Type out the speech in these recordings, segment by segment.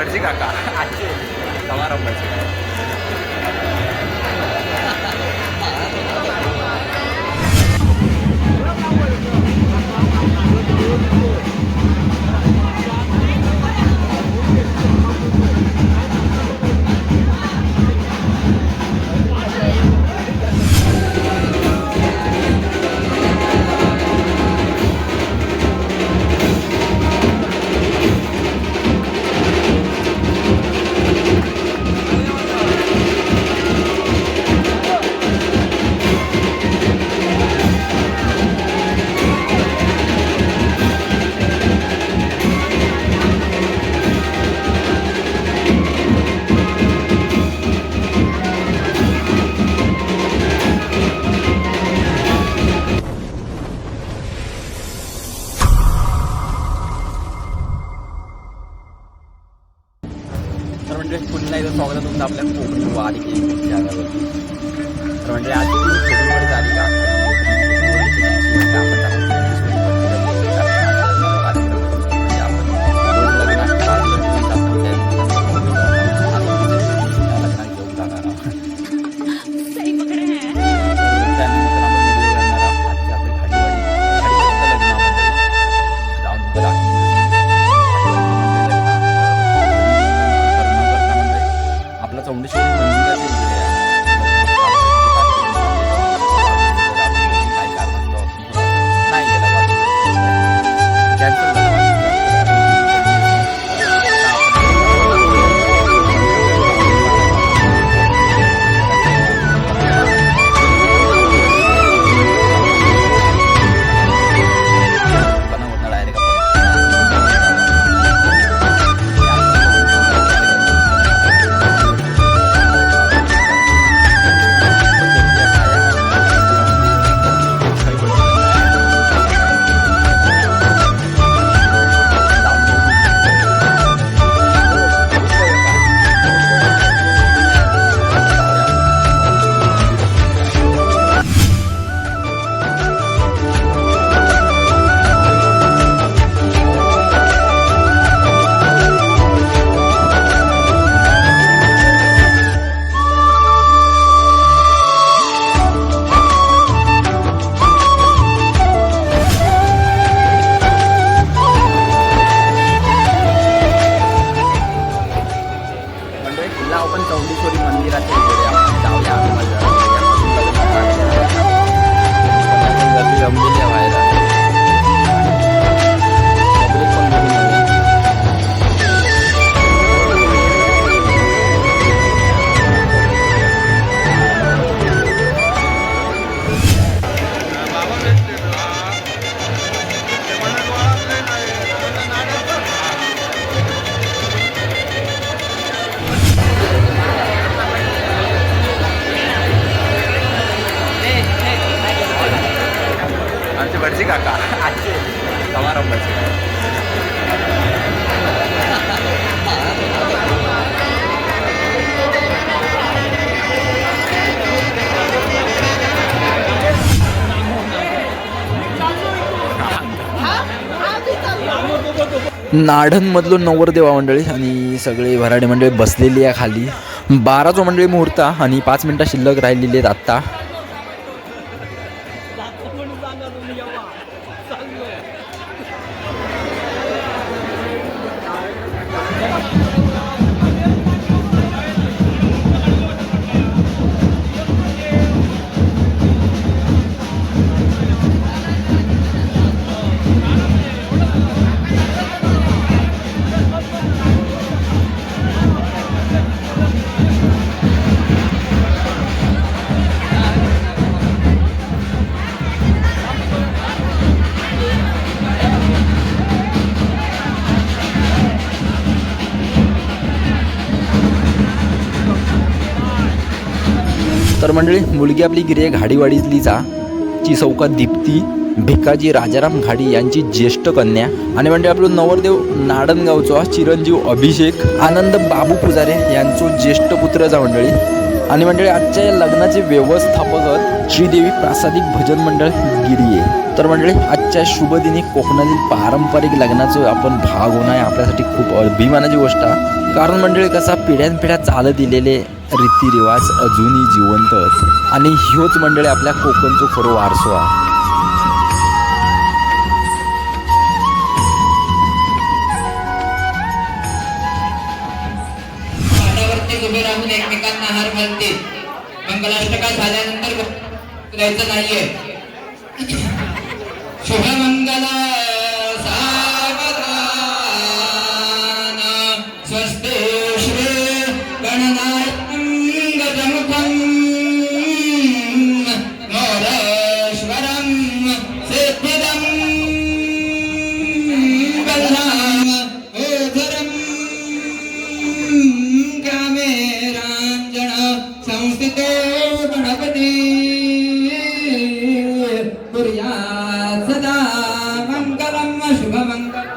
भटजी काका आजचे समारंभाचे म्हणजे पुन्हा एकदा स्वागत आहे तुमचं आपल्या कोकणी वारी चॅनलवरती. तर म्हणजे आज फेब्रुवारी तारीख आपण चौंडेश्वरी मंदिराच्या इकडे आपण जाऊया. गर्दी जमलेली आहे व्हायला. भटजी काका आजचे समारंभाचे नाढनमधलो नवरदेवा मंडळी आणि सगळे भराडी मंडळी बसलेली आहे खाली. 12 मंडळी मुहूर्त आणि 5 मिनिटं शिल्लक राहिलेली आहेत आत्ता. तर मंडळी मुलगी आपली गिरे घाडीवाडीतलीचा ची सौकात दीप्ती भिकाजी राजाराम घाडी यांची ज्येष्ठ कन्या आणि म्हणजे आपलं नवरदेव नाडनगावचा चिरंजीव अभिषेक आनंद बाबू पुजारे यांचो ज्येष्ठ पुत्रचा मंडळी. आणि मंडळी आजच्या या लग्नाचे व्यवस्थापक श्रीदेवी प्रासादिक भजन मंडळ गिरिये. तर मंडळी आजच्या शुभदिनी कोकणातील पारंपरिक लग्नाचं आपण भाग होणं आहे आपल्यासाठी खूप अभिमानाची गोष्ट आहे. कारण मंडळी कसा पिढ्यानपिढ्या चालत दिलेले रीतिरिवाज अजूनही जिवंत आहेत आणि ह्योच मंडळी आपल्या कोकणचं खरं वारसो आहे. उभे राहून एकमेकांना हार घालतील. मंगलाष्टका झाल्यानंतर करायचं नाहीये. शुभमंगल सावधान स्वस्ते श्री गणनायकं गजमुखं मोरेश्वरं सिद्धिदं बलराम ओधरं संस्थितो गणपती कुर्यात् सदा मंगलम शुभमंगलम.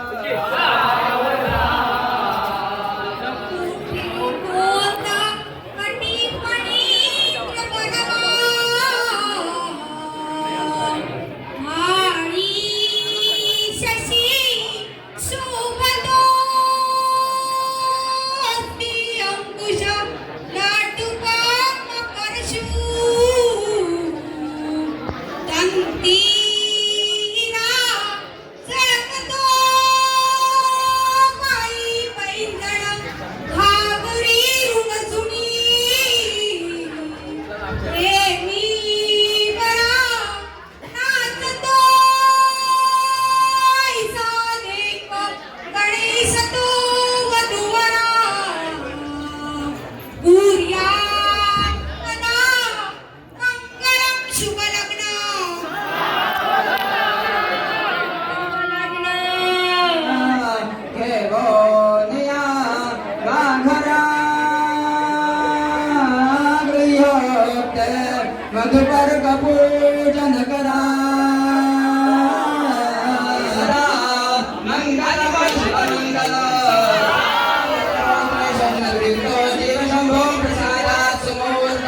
मधुपर कपूजन करा मंगल मंगल देव शंभो प्रसादात् सुमोद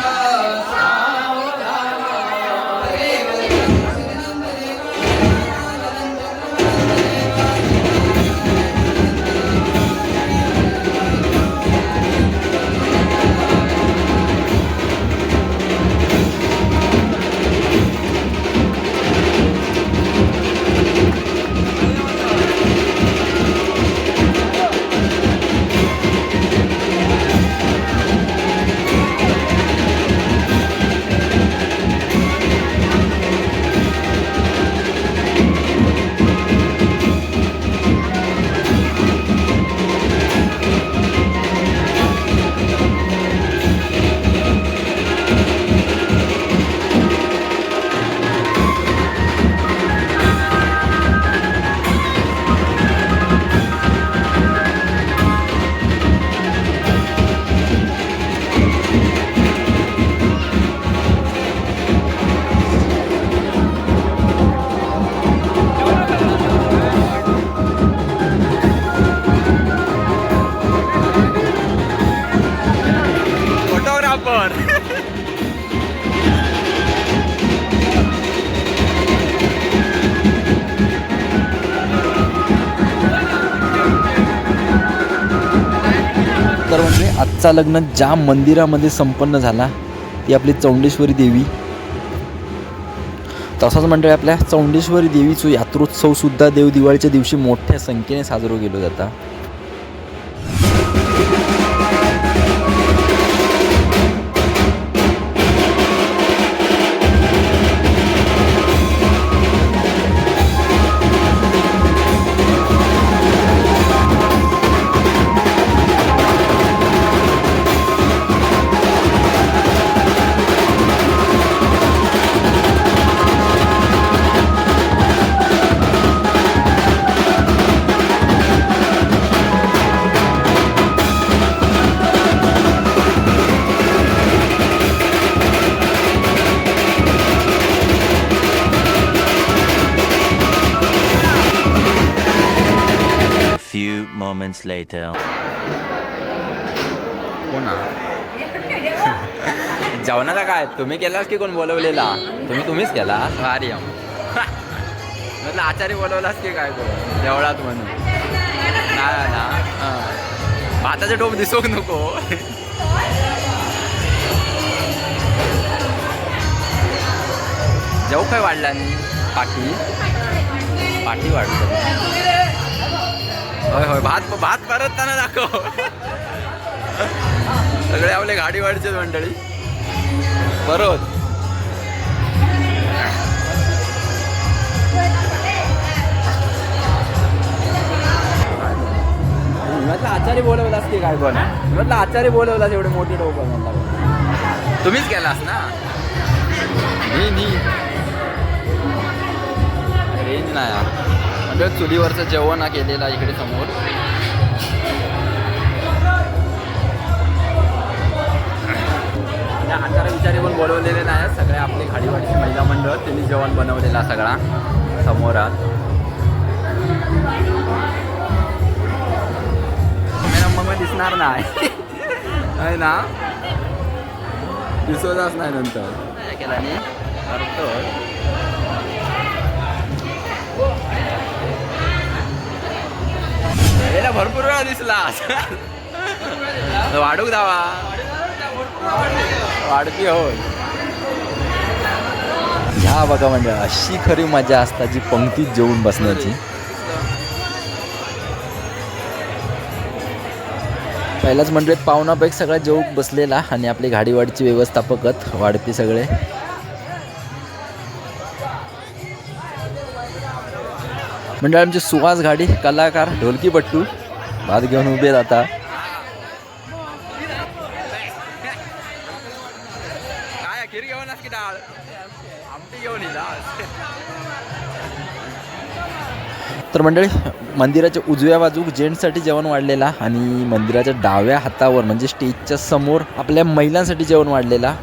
तर म्हणजे आजचा लग्न ज्या मंदिरामध्ये संपन्न झाला ती आपली चौंडेश्वरी देवी. तसाच मंडळी आपल्या चौंडेश्वरी देवीचा यात्रोत्सव सुद्धा देव दिवाळीच्या दिवशी मोठ्या संख्येने साजरा केला जाता. Few moments later. कोण जेवणाचा काय तुम्ही केलास की कोण बोलवलेला तुम्हीच केला आर्यम म्हटलं आचार्य बोलवलास की काय करू देवळात म्हणून नाही ना भाताचे टोप दिसोक नको जेव काय वाढला नाही पाठी वाढलं होय होय भात परत त्यांना दाखव सगळे आपले गाडी वाढचे मंडळी परत म्हटलं आचार्य बोलवलास की काय पण म्हटलं आचार्य बोलवलास एवढे मोठे टोप म्हटलं तुम्हीच केलास ना नी रेंज नाही म्हणजे चुलीवरचं जेवण हा केलेला इकडे समोर आचार्य विचारी पण बोलवलेले नाही सगळे आपले खाडीवाडीची महिला मंडळ त्यांनी जेवण बनवलेला सगळा समोरात मग दिसणार नाही ना दिसतच नाही नंतर काय केला नाही करतो याला भरपूर वेळा दिसला वाढूक धावा वाढती हो ह्या बघा म्हणजे अशी खरी मजा असता जी पंक्तीत जेवून बसण्याची पहिल्याच मंडळीत पाहुणापैकी सगळा जेवूक बसलेला आणि आपली गाडीवाडीची व्यवस्थापकत वाढती सगळे मंडळ आमची सुहास गाडी कलाकार ढोलकी पट्टू भात घेऊन उभे राहता काय खीर घेऊन की डाळ आमटी घेऊन तर मंडळी मंदिराच्या उजव्या बाजूक जेंट्ससाठी जेवण वाढलेला आणि मंदिराच्या डाव्या हातावर म्हणजे स्टेजच्या समोर आपल्या महिलांसाठी जेवण वाढलेला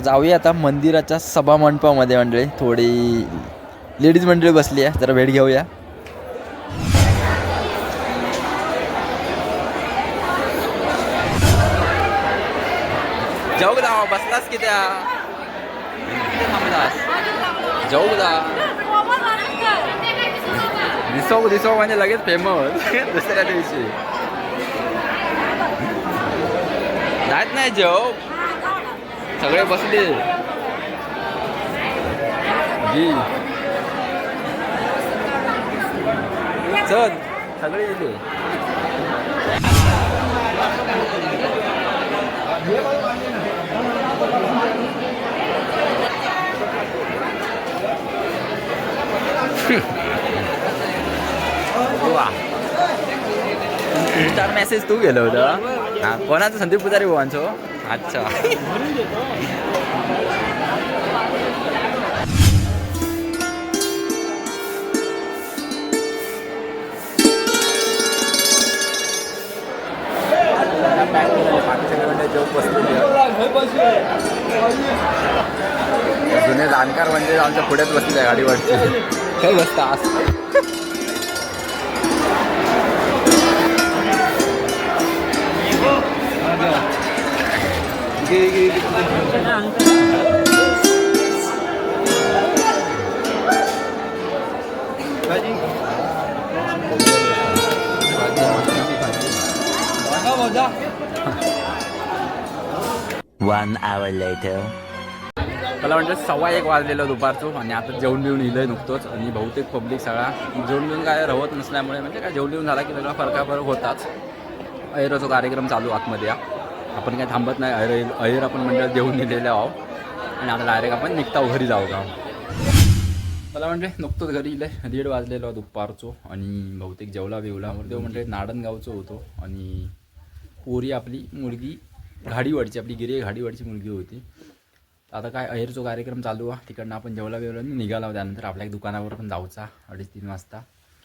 जाऊया आता मंदिराच्या सभा मंडपामध्ये मंडळी थोडी लेडीज मंडळी बसली आहे जरा भेट घेऊया जाऊ दा बसलास की त्या जाऊ दा दिसो म्हणजे लगेच फेमस दुसऱ्या दिवशी जात नाही जेव सगळे बसले जी चल सगळे इथे स्टार मेसेज तू गेलो होतं हां कोणाचं संदीप पुजारी भावांचो अच्छा जुने जाणकार म्हणजे आमच्या पुढ्यात बसले गाडीवरची काही बसता One hour later. मला म्हणजे 1:15 वाजलेलं दुपारचं आणि आता जेवण बिवून इलंय नुकतंच आणि बहुतेक पब्लिक सगळा जेवण बिवून काय रवत नसल्यामुळे म्हणजे काय जेवण बिवून झाला की वेगळा फरक होताच अहिराचा कार्यक्रम चालू आतमध्ये आपण काय थांबत नाही अहिर आपण मंडळ जेवून दिलेलं आहोत आणि आता डायरेक्ट आपण निघता घरी जाऊ का मला म्हणजे नुकतंच घरी इलंय 1:30 वाजलेलं दुपारचो आणि बहुतेक जेवला बिवला देव म्हणजे नाडणगावचं होतो आणि पोरी आपली मुलगी घाडीवाडची आपली गिरी घाडीवाडची मुलगी होती आता काय अहिरचा कार्यक्रम चालू आहे तिकडनं आपण जेवला बिवला निघाला त्यानंतर आपल्या एक दुकानावर पण जाऊचा 2:30-3 वाजता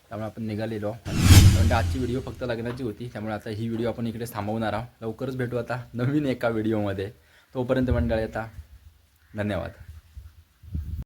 त्यामुळे आपण निघालेलो म्हणजे आजची व्हिडिओ फक्त लग्नाची होती त्यामुळे आता ही व्हिडिओ आपण इकडेच थांबवणार आहोत लवकरच भेटू आता नवीन एका व्हिडिओमध्ये तोपर्यंत मंडळी आता धन्यवाद